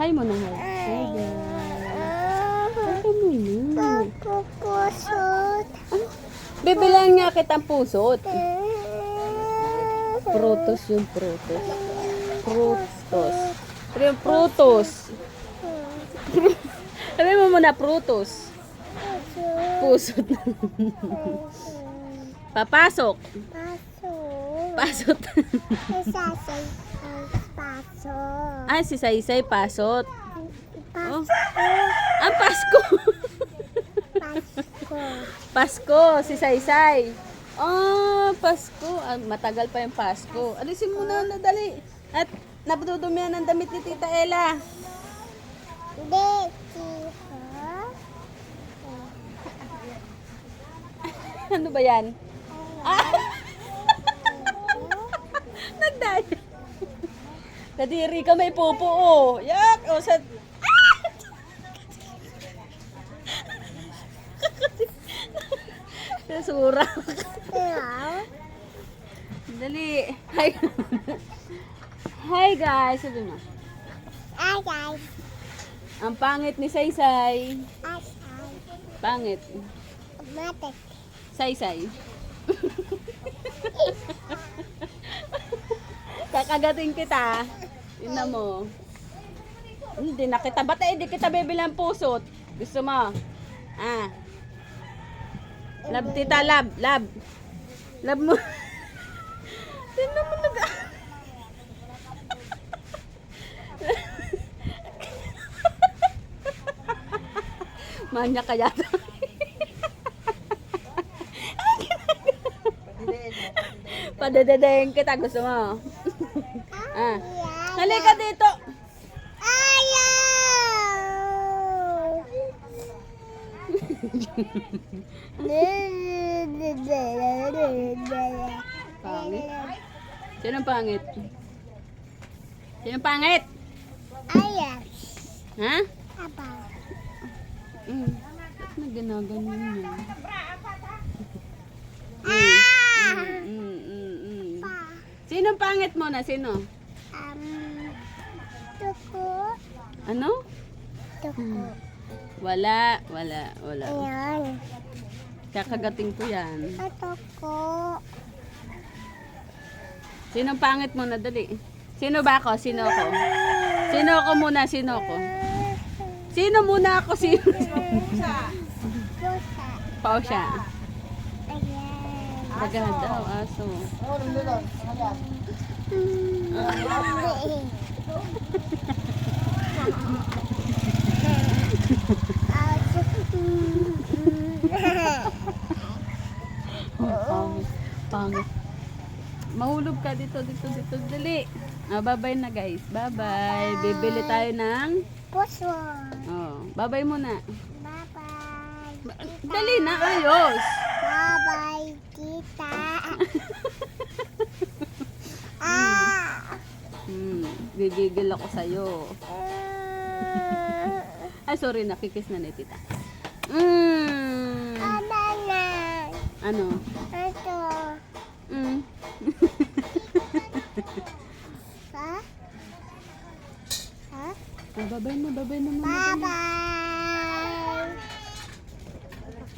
Hi mo na, hi. Hi, guys. Hi mo na. Pusot. Bibilang nga kitang pusot. Prutos yung prutos. Prutos. Pero yung prutos. Sabi mo muna, prutos. Pusot. Papasok. Pasok. Pasot. Sasay. Pasok. Ay, si Saysay, pasot. Oh. Pasok. Ang Pasko. Pasko. Pasko, si Saysay. Oh, Pasko. Ah, matagal pa yung Pasko. Alisin mo na, dali. At nabududumihan ang damit ni Tita Ella. Ano ba yan? Ah! Nagdaya. Kadiri ka may pupo, oh. Yak! O, sa... Sura. Dali. Hi. Hi, guys. Sabi mo. Hi guys. Ang pangit ni Saysay. Hi. Pangit. Matek. Saysay. Kakagating kita. Tingnan mo. Hindi na kita. Ba't hindi kita bibilang pusot? Gusto mo? Ah. Love tita, love. Love. Love mo. Tingnan mo nag... Manya ka yata. Padadadayin kita. Gusto mo? Ah. Halika dito. Ayaw! Pangit. Sinong pangit? Sinong pangit? Ayaw! Ha? Aba! Ba't naganaganyan yun? Pa! Sinong pangit mo na? Sino? Tuko! Ano? Tuko! Wala. Ayan! Kakagating ko yan. Tuko! Sinong pangit mo na? Dali. Sino ba ako? Sino ako? Sino ako muna? Sino ako? Sino muna ako? Sino? Pusa! Pao siya. Ayan! Taga daw, aso. Pangit. Mahulog ka dito. Dali. Bye-bye na guys. Bye-bye. Bibili tayo ng... Puso! Oh, bye-bye muna. Bye-bye! Dali na, ayos. Bye-bye, tita! Gigigil ako sa'yo. Ay, sorry, nakikis na ni tita. Ano? Ito. Ha? Ha? Bye-bye na muna. Bye-bye!